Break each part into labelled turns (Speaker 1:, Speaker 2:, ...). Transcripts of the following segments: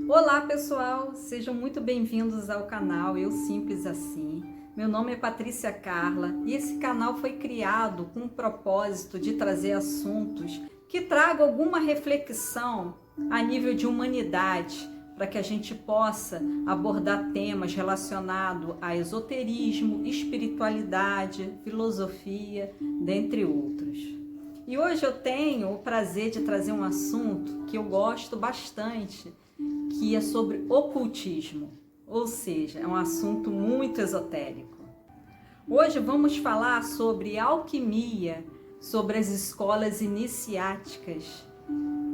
Speaker 1: Olá pessoal, sejam muito bem-vindos ao canal Eu Simples Assim. Meu nome é Patrícia Carla e esse canal foi criado com o propósito de trazer assuntos que tragam alguma reflexão a nível de humanidade, para que a gente possa abordar temas relacionados a esoterismo, espiritualidade, filosofia, dentre outros. E hoje eu tenho o prazer de trazer um assunto que eu gosto bastante, que é sobre ocultismo, ou seja, é um assunto muito esotérico. Hoje vamos falar sobre alquimia, sobre as escolas iniciáticas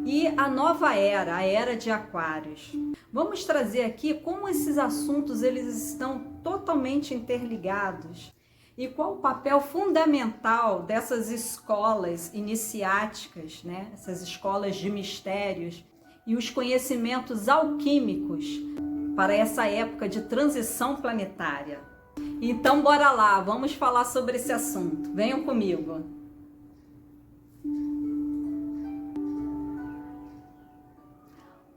Speaker 1: e a nova era, a era de Aquários. Vamos trazer aqui como esses assuntos eles estão totalmente interligados e qual o papel fundamental dessas escolas iniciáticas, né? Essas escolas de mistérios e os conhecimentos alquímicos para essa época de transição planetária. Então bora lá, vamos falar sobre esse assunto. Venham comigo.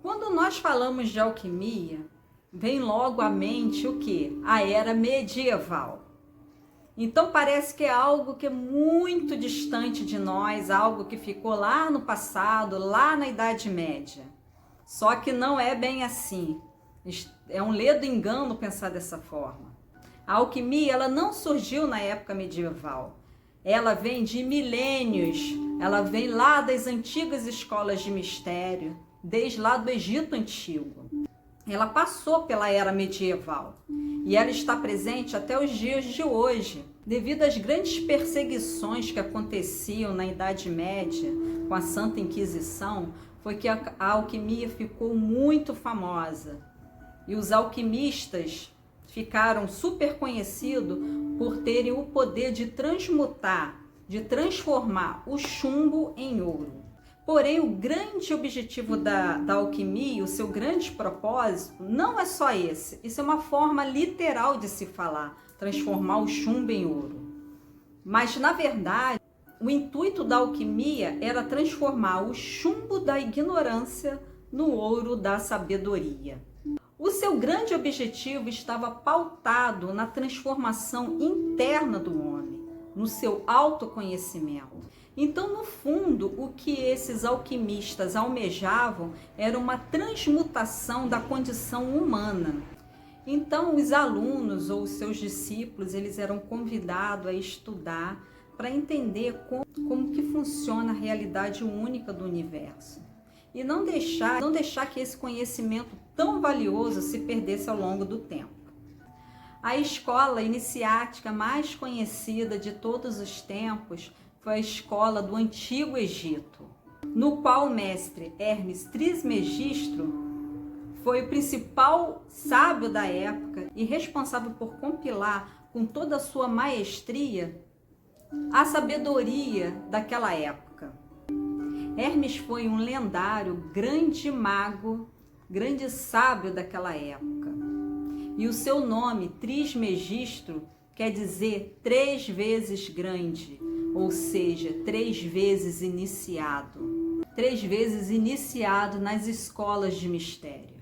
Speaker 1: Quando nós falamos de alquimia, vem logo à mente o quê? A era medieval. Então parece que é algo que é muito distante de nós, algo que ficou lá no passado, lá na Idade Média. Só que não é bem assim. É um ledo engano pensar dessa forma. A alquimia, ela não surgiu na época medieval. Ela vem de milênios, ela vem lá das antigas escolas de mistério, desde lá do Egito Antigo. Ela passou pela era medieval e ela está presente até os dias de hoje, devido às grandes perseguições que aconteciam na Idade Média com a Santa Inquisição. Foi que a alquimia ficou muito famosa e os alquimistas ficaram super conhecidos por terem o poder de transmutar, de transformar o chumbo em ouro. Porém, o grande objetivo da alquimia, o seu grande propósito, não é só esse. Isso é uma forma literal de se falar, transformar o chumbo em ouro. Mas, na verdade, o intuito da alquimia era transformar o chumbo da ignorância no ouro da sabedoria. O seu grande objetivo estava pautado na transformação interna do homem, no seu autoconhecimento. Então, no fundo, o que esses alquimistas almejavam era uma transmutação da condição humana. Então, os alunos ou os seus discípulos, eles eram convidados a estudar para entender como que funciona a realidade única do universo. E não deixar que esse conhecimento tão valioso se perdesse ao longo do tempo. A escola iniciática mais conhecida de todos os tempos foi a escola do Antigo Egito, no qual o mestre Hermes Trismegisto foi o principal sábio da época e responsável por compilar com toda a sua maestria a sabedoria daquela época. Hermes foi um lendário, grande mago, grande sábio daquela época. E o seu nome, Trismegisto, quer dizer 3 vezes grande, ou seja, 3 vezes iniciado. 3 vezes iniciado nas escolas de mistério.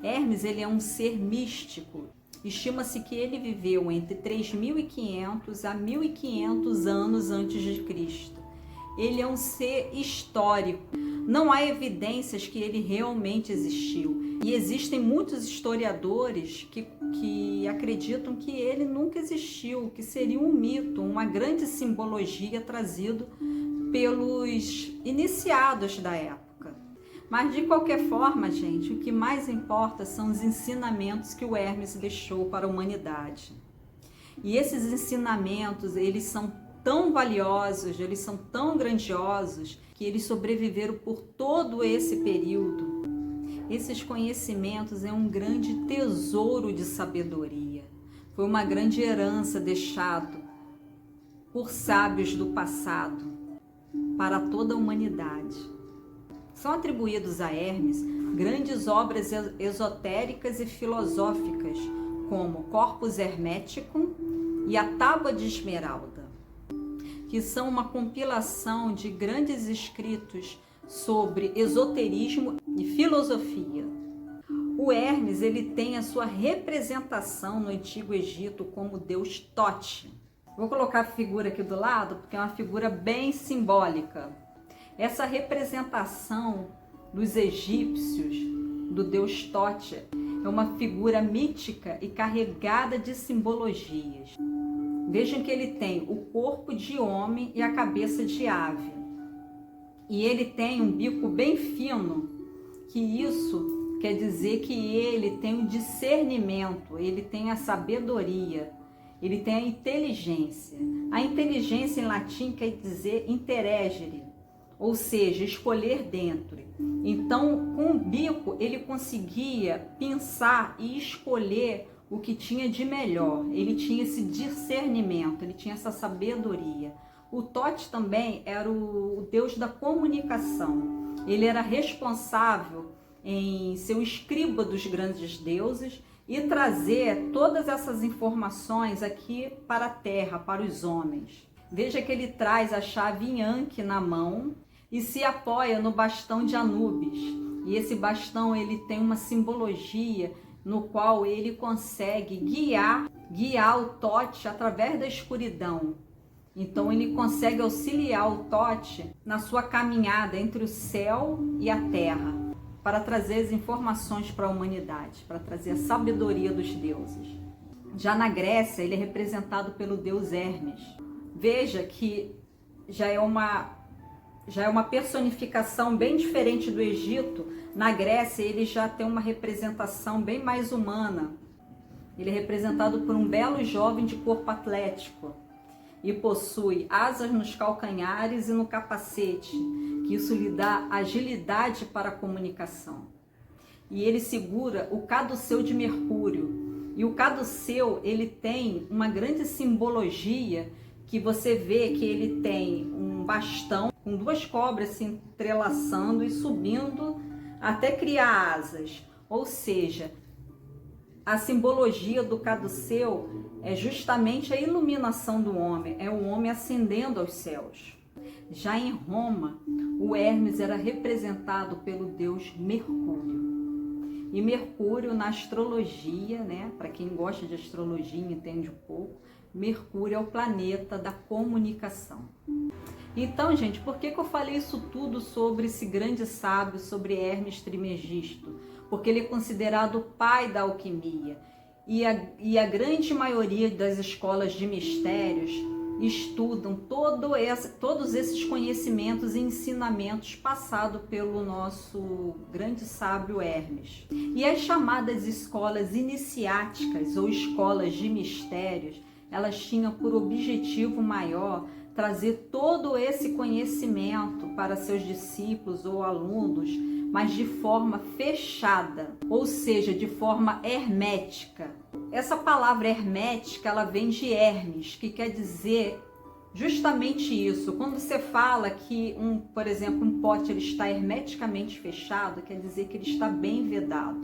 Speaker 1: Hermes, ele é um ser místico. Estima-se que ele viveu entre 3.500 a 1.500 anos antes de Cristo. Ele é um ser histórico. Não há evidências que ele realmente existiu. E existem muitos historiadores que acreditam que ele nunca existiu, que seria um mito, uma grande simbologia trazido pelos iniciados da época. Mas de qualquer forma, gente, o que mais importa são os ensinamentos que o Hermes deixou para a humanidade. E esses ensinamentos, eles são tão valiosos, eles são tão grandiosos, que eles sobreviveram por todo esse período. Esses conhecimentos é um grande tesouro de sabedoria. Foi uma grande herança deixado por sábios do passado para toda a humanidade. São atribuídos a Hermes grandes obras esotéricas e filosóficas, como Corpus Hermeticum e a Tábua de Esmeralda, que são uma compilação de grandes escritos sobre esoterismo e filosofia. O Hermes, ele tem a sua representação no Antigo Egito como deus Tote. Vou colocar a figura aqui do lado porque é uma figura bem simbólica. Essa representação dos egípcios do deus Tote é uma figura mítica e carregada de simbologias. Vejam que ele tem o corpo de homem e a cabeça de ave. E ele tem um bico bem fino, que isso quer dizer que ele tem o discernimento, ele tem a sabedoria, ele tem a inteligência. A inteligência em latim quer dizer interegere, ou seja, escolher dentro. Então, com o bico, ele conseguia pensar e escolher o que tinha de melhor. Ele tinha esse discernimento, ele tinha essa sabedoria. O Tote também era o deus da comunicação. Ele era responsável em ser o escriba dos grandes deuses e trazer todas essas informações aqui para a terra, para os homens. Veja que ele traz a chave Anki na mão e se apoia no bastão de Anubis. E esse bastão ele tem uma simbologia no qual ele consegue guiar o Tote através da escuridão. Então ele consegue auxiliar o Tote na sua caminhada entre o céu e a terra, para trazer as informações para a humanidade, para trazer a sabedoria dos deuses. Já na Grécia, ele é representado pelo deus Hermes. Veja que já é uma personificação bem diferente do Egito. Na Grécia, ele já tem uma representação bem mais humana. Ele é representado por um belo jovem de corpo atlético e possui asas nos calcanhares e no capacete, que isso lhe dá agilidade para a comunicação. E ele segura o caduceu de Mercúrio. E o caduceu, ele tem uma grande simbologia, que você vê que ele tem um bastão com duas cobras se entrelaçando e subindo até criar asas. Ou seja, a simbologia do caduceu é justamente a iluminação do homem, é o homem ascendendo aos céus. Já em Roma, o Hermes era representado pelo deus Mercúrio. E Mercúrio na astrologia, né, para quem gosta de astrologia e entende um pouco, Mercúrio é o planeta da comunicação. Então, gente, por que eu falei isso tudo sobre esse grande sábio, sobre Hermes Trismegisto? Porque ele é considerado o pai da alquimia. E a grande maioria das escolas de mistérios estudam todos esses conhecimentos e ensinamentos passados pelo nosso grande sábio Hermes. E as chamadas escolas iniciáticas ou escolas de mistérios, elas tinham por objetivo maior trazer todo esse conhecimento para seus discípulos ou alunos, mas de forma fechada, ou seja, de forma hermética. Essa palavra hermética, ela vem de Hermes, que quer dizer justamente isso. Quando você fala que, por exemplo, um pote ele está hermeticamente fechado, quer dizer que ele está bem vedado.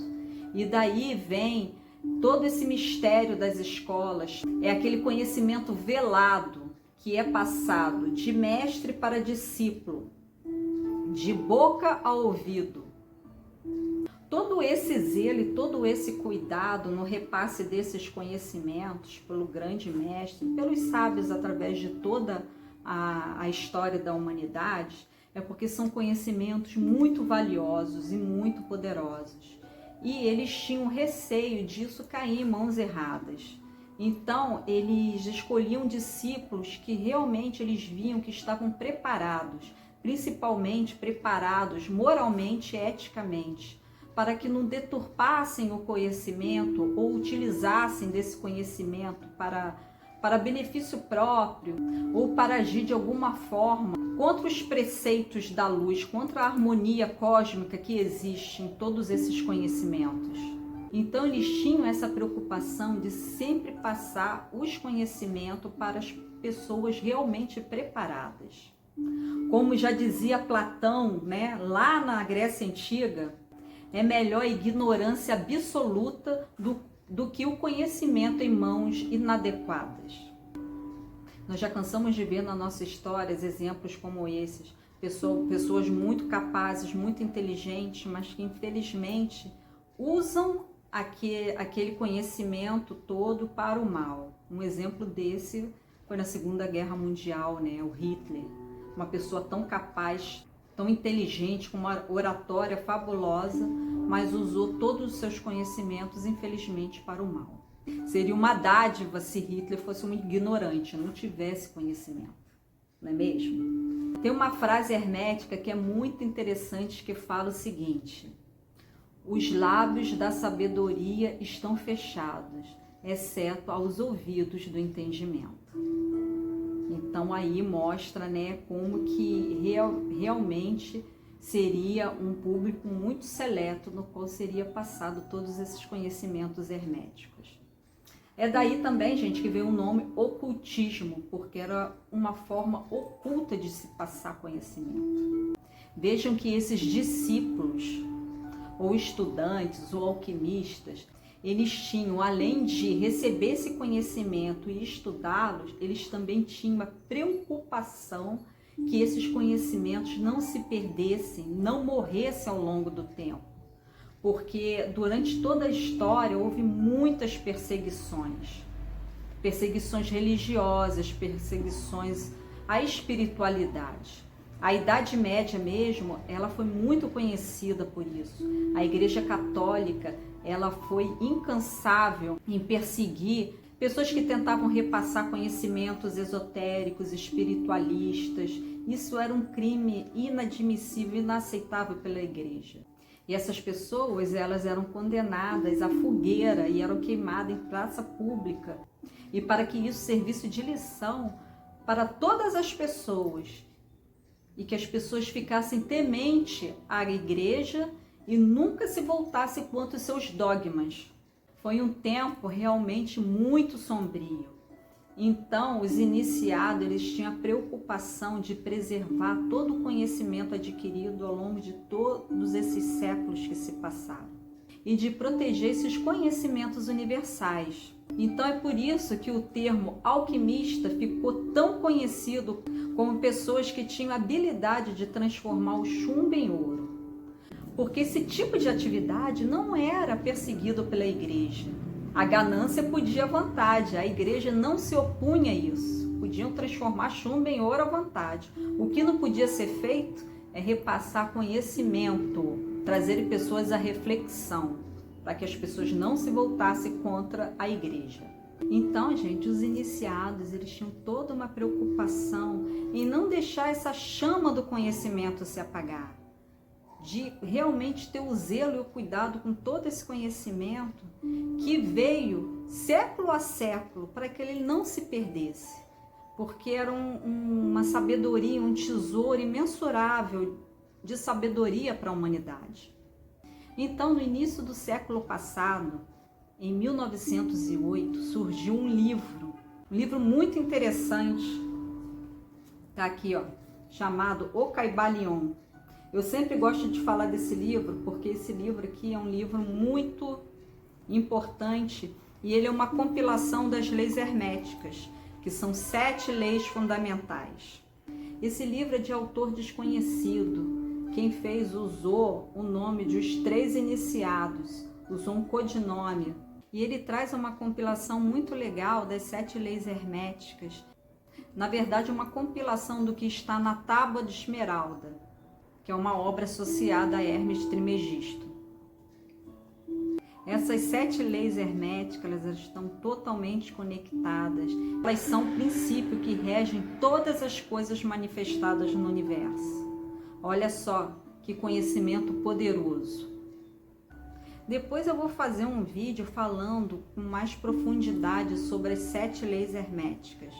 Speaker 1: E daí vem todo esse mistério das escolas, é aquele conhecimento velado que é passado de mestre para discípulo, de boca a ouvido. Todo esse zelo e todo esse cuidado no repasse desses conhecimentos pelo grande mestre, pelos sábios através de toda a história da humanidade, é porque são conhecimentos muito valiosos e muito poderosos. E eles tinham receio disso cair em mãos erradas. Então, eles escolhiam discípulos que realmente eles viam que estavam preparados, principalmente preparados moralmente e eticamente, para que não deturpassem o conhecimento ou utilizassem desse conhecimento para benefício próprio ou para agir de alguma forma contra os preceitos da luz, contra a harmonia cósmica que existe em todos esses conhecimentos. Então eles tinham essa preocupação de sempre passar os conhecimentos para as pessoas realmente preparadas. Como já dizia Platão, né, lá na Grécia Antiga, é melhor a ignorância absoluta do que o conhecimento em mãos inadequadas. Nós já cansamos de ver na nossa história exemplos como esses, pessoas muito capazes, muito inteligentes, mas que infelizmente usam aquele conhecimento todo para o mal. Um exemplo desse foi na Segunda Guerra Mundial, né? O Hitler, uma pessoa tão capaz, tão inteligente, com uma oratória fabulosa, mas usou todos os seus conhecimentos, infelizmente, para o mal. Seria uma dádiva se Hitler fosse um ignorante, não tivesse conhecimento, não é mesmo? Tem uma frase hermética que é muito interessante, que fala o seguinte: os lábios da sabedoria estão fechados, exceto aos ouvidos do entendimento. Então aí mostra, né, como que realmente seria um público muito seleto no qual seria passado todos esses conhecimentos herméticos. É daí também, gente, que veio o nome ocultismo, porque era uma forma oculta de se passar conhecimento. Vejam que esses discípulos, ou estudantes, ou alquimistas, eles tinham, além de receber esse conhecimento e estudá-los, eles também tinham uma preocupação que esses conhecimentos não se perdessem, não morressem ao longo do tempo. Porque durante toda a história houve muitas perseguições religiosas, perseguições à espiritualidade. A Idade Média mesmo, ela foi muito conhecida por isso. A Igreja Católica, ela foi incansável em perseguir pessoas que tentavam repassar conhecimentos esotéricos, espiritualistas. Isso era um crime inadmissível, inaceitável pela Igreja. E essas pessoas, elas eram condenadas à fogueira e eram queimadas em praça pública. E para que isso servisse de lição para todas as pessoas, e que as pessoas ficassem temente à igreja e nunca se voltassem contra os seus dogmas. Foi um tempo realmente muito sombrio. Então, os iniciados, eles tinham a preocupação de preservar todo o conhecimento adquirido ao longo de todos esses séculos que se passaram e de proteger esses conhecimentos universais. Então, é por isso que o termo alquimista ficou tão conhecido como pessoas que tinham a habilidade de transformar o chumbo em ouro. Porque esse tipo de atividade não era perseguido pela igreja. A ganância podia à vontade, a igreja não se opunha a isso. Podiam transformar chumbo em ouro à vontade. O que não podia ser feito é repassar conhecimento, trazer pessoas à reflexão, para que as pessoas não se voltassem contra a igreja. Então, gente, os iniciados, eles tinham toda uma preocupação em não deixar essa chama do conhecimento se apagar, de realmente ter o zelo e o cuidado com todo esse conhecimento que veio século a século, para que ele não se perdesse, porque era uma sabedoria, um tesouro imensurável de sabedoria para a humanidade. Então, no início do século passado, em 1908, surgiu um livro muito interessante, tá aqui, ó, chamado O Caibalion. Eu sempre gosto de falar desse livro, porque esse livro aqui é um livro muito importante e ele é uma compilação das leis herméticas, que são 7 leis fundamentais. Esse livro é de autor desconhecido. Quem fez usou o nome de os 3 iniciados, usou um codinome. E ele traz uma compilação muito legal das 7 leis herméticas. Na verdade, uma compilação do que está na Tábua de Esmeralda, que é uma obra associada a Hermes Trismegisto. Essas 7 leis herméticas, elas estão totalmente conectadas. Elas são o princípio que regem todas as coisas manifestadas no universo. Olha só que conhecimento poderoso. Depois eu vou fazer um vídeo falando com mais profundidade sobre as 7 leis herméticas,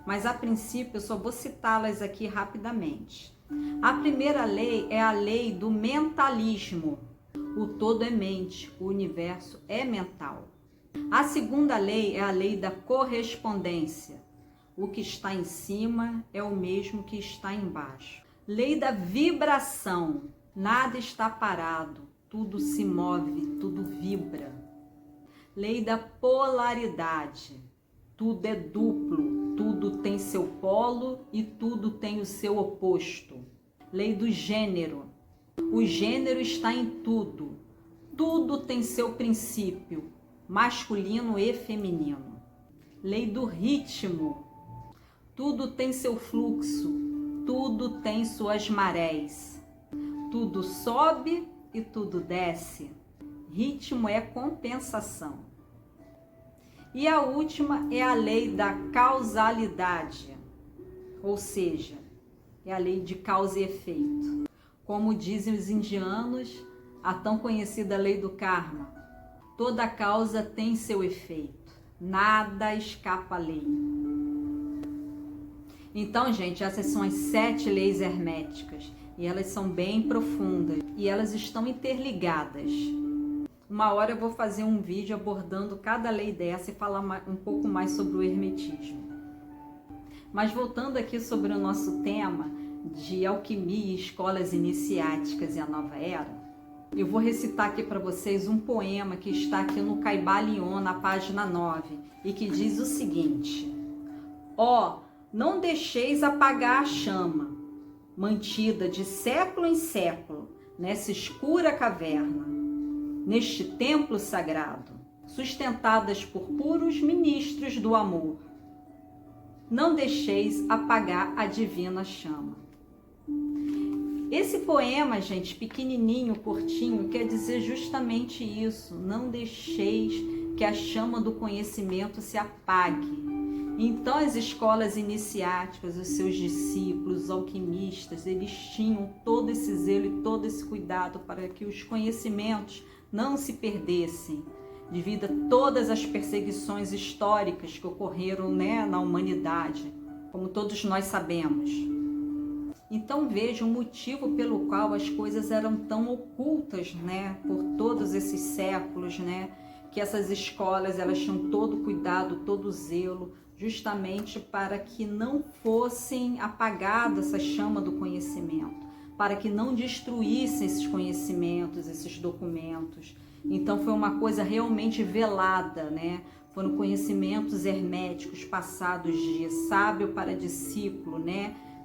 Speaker 1: mas a princípio eu só vou citá-las aqui rapidamente. A primeira lei é a lei do mentalismo. O todo é mente, o universo é mental. A segunda lei é a lei da correspondência. O que está em cima é o mesmo que está embaixo. Lei da vibração. Nada está parado, tudo se move, tudo vibra. Lei da polaridade. Tudo é duplo, tudo tem seu polo e tudo tem o seu oposto. Lei do gênero. O gênero está em tudo. Tudo tem seu princípio, masculino e feminino. Lei do ritmo. Tudo tem seu fluxo, tudo tem suas marés. Tudo sobe e tudo desce. Ritmo é compensação. E a última é a lei da causalidade, ou seja, é a lei de causa e efeito. Como dizem os indianos, a tão conhecida lei do karma. Toda causa tem seu efeito, nada escapa à lei. Então, gente, essas são as 7 leis herméticas e elas são bem profundas e elas estão interligadas. Uma hora eu vou fazer um vídeo abordando cada lei dessa e falar um pouco mais sobre o hermetismo. Mas voltando aqui sobre o nosso tema de alquimia, escolas iniciáticas e a nova era, eu vou recitar aqui para vocês um poema que está aqui no Caibalion, na página 9, e que diz o seguinte: Ó, não deixeis apagar a chama, mantida de século em século, nessa escura caverna, neste templo sagrado, sustentadas por puros ministros do amor. Não deixeis apagar a divina chama. Esse poema, gente, pequenininho, curtinho, quer dizer justamente isso. Não deixeis que a chama do conhecimento se apague. Então, as escolas iniciáticas, os seus discípulos, os alquimistas, eles tinham todo esse zelo e todo esse cuidado para que os conhecimentos não se perdessem, devido a todas as perseguições históricas que ocorreram, na humanidade, como todos nós sabemos. Então veja o motivo pelo qual as coisas eram tão ocultas, por todos esses séculos, que essas escolas elas tinham todo cuidado, todo zelo, justamente para que não fossem apagada essa chama do conhecimento, para que não destruíssem esses conhecimentos, esses documentos. Então foi uma coisa realmente velada, Foram conhecimentos herméticos passados de sábio para discípulo,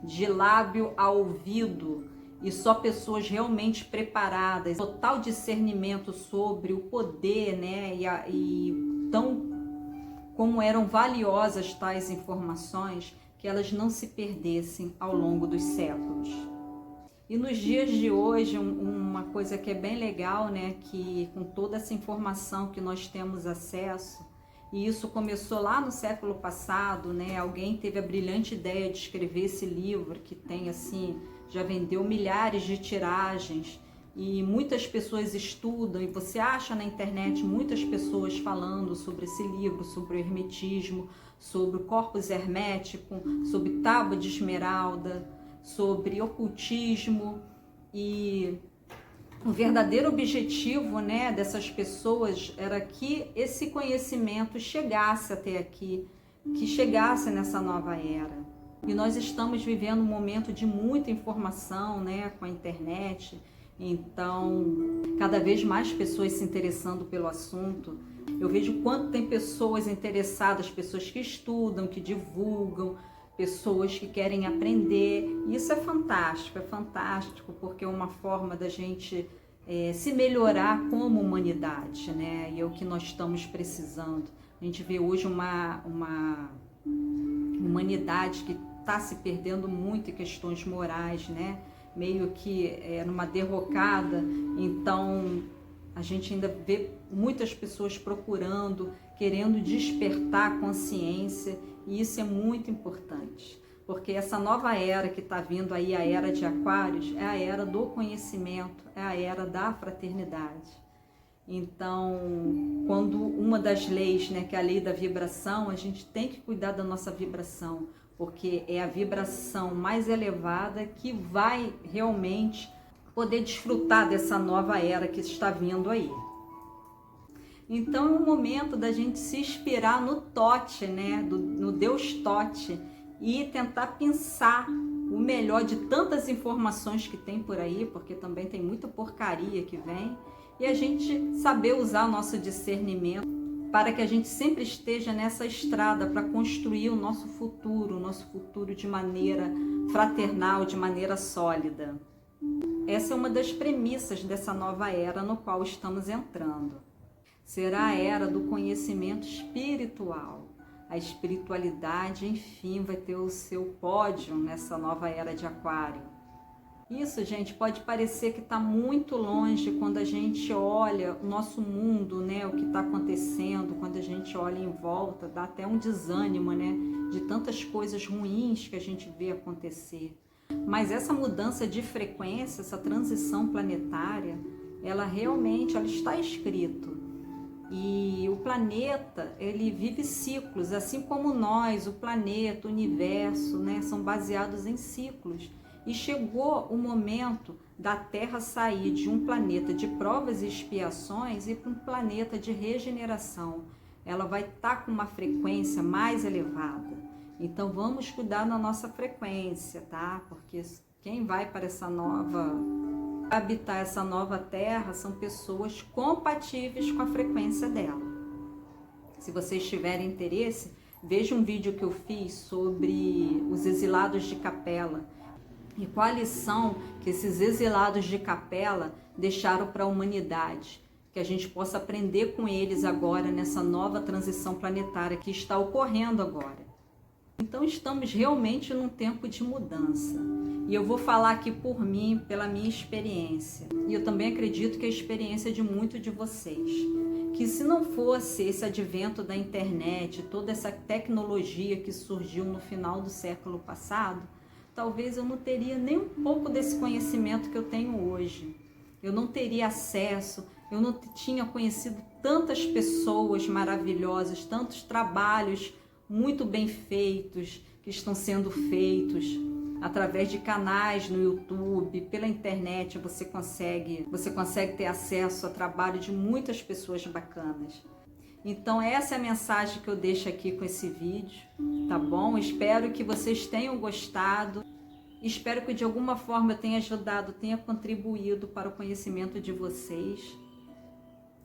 Speaker 1: de lábio a ouvido, e só pessoas realmente preparadas, total discernimento sobre o poder, e tão como eram valiosas tais informações, que elas não se perdessem ao longo dos séculos. E nos dias de hoje, uma coisa que é bem legal, que com toda essa informação que nós temos acesso, e isso começou lá no século passado, alguém teve a brilhante ideia de escrever esse livro, que tem já vendeu milhares de tiragens, e muitas pessoas estudam, e você acha na internet muitas pessoas falando sobre esse livro, sobre o hermetismo, sobre o corpus hermético, sobre tábua de esmeralda, sobre ocultismo. E o verdadeiro objetivo, dessas pessoas era que esse conhecimento chegasse até aqui, que chegasse nessa nova era. E nós estamos vivendo um momento de muita informação, com a internet. Então, cada vez mais pessoas se interessando pelo assunto. Eu vejo quanto tem pessoas interessadas, pessoas que estudam, que divulgam, pessoas que querem aprender. Isso é fantástico, porque é uma forma da gente se melhorar como humanidade, E é o que nós estamos precisando. A gente vê hoje uma humanidade que está se perdendo muito em questões morais, meio que numa derrocada. Então a gente ainda vê muitas pessoas procurando, querendo despertar a consciência, e isso é muito importante, porque essa nova era que está vindo aí, a era de Aquários, é a era do conhecimento, é a era da fraternidade. Então, quando uma das leis, que é a lei da vibração, a gente tem que cuidar da nossa vibração, porque é a vibração mais elevada que vai realmente poder desfrutar dessa nova era que está vindo aí. Então é um momento da gente se inspirar no Tote, no Deus Tote, e tentar pensar o melhor de tantas informações que tem por aí, porque também tem muita porcaria que vem, e a gente saber usar o nosso discernimento para que a gente sempre esteja nessa estrada para construir o nosso futuro de maneira fraternal, de maneira sólida. Essa é uma das premissas dessa nova era no qual estamos entrando. Será a era do conhecimento espiritual. A espiritualidade, enfim, vai ter o seu pódio nessa nova era de Aquário. Isso, gente, pode parecer que está muito longe quando a gente olha o nosso mundo, né? O que está acontecendo, quando a gente olha em volta, dá até um desânimo, né? De tantas coisas ruins que a gente vê acontecer. Mas essa mudança de frequência, essa transição planetária, ela realmente está escrito. E o planeta, ele vive ciclos, assim como nós, o planeta, o universo, né? São baseados em ciclos. E chegou o momento da Terra sair de um planeta de provas e expiações e para um planeta de regeneração. Ela vai estar com uma frequência mais elevada. Então vamos cuidar da nossa frequência, tá? Porque quem vai para habitar essa nova Terra são pessoas compatíveis com a frequência dela. Se vocês tiverem interesse, veja um vídeo que eu fiz sobre os exilados de Capela. E qual a lição que esses exilados de Capela deixaram para a humanidade? Que a gente possa aprender com eles agora nessa nova transição planetária que está ocorrendo agora. Então estamos realmente num tempo de mudança. E eu vou falar aqui por mim, pela minha experiência. E eu também acredito que é a experiência de muitos de vocês. Que se não fosse esse advento da internet, toda essa tecnologia que surgiu no final do século passado, talvez eu não teria nem um pouco desse conhecimento que eu tenho hoje. Eu não teria acesso, eu não tinha conhecido tantas pessoas maravilhosas, tantos trabalhos muito bem feitos que estão sendo feitos através de canais no YouTube, pela internet você consegue ter acesso a trabalho de muitas pessoas bacanas. Então essa é a mensagem que eu deixo aqui com esse vídeo, tá bom? Espero que vocês tenham gostado, espero que de alguma forma eu tenha ajudado, tenha contribuído para o conhecimento de vocês.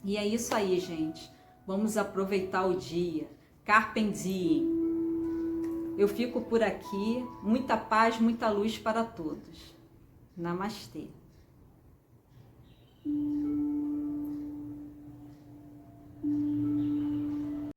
Speaker 1: E é isso aí, gente. Vamos aproveitar o dia. Carpe diem. Eu fico por aqui. Muita paz, muita luz para todos. Namastê.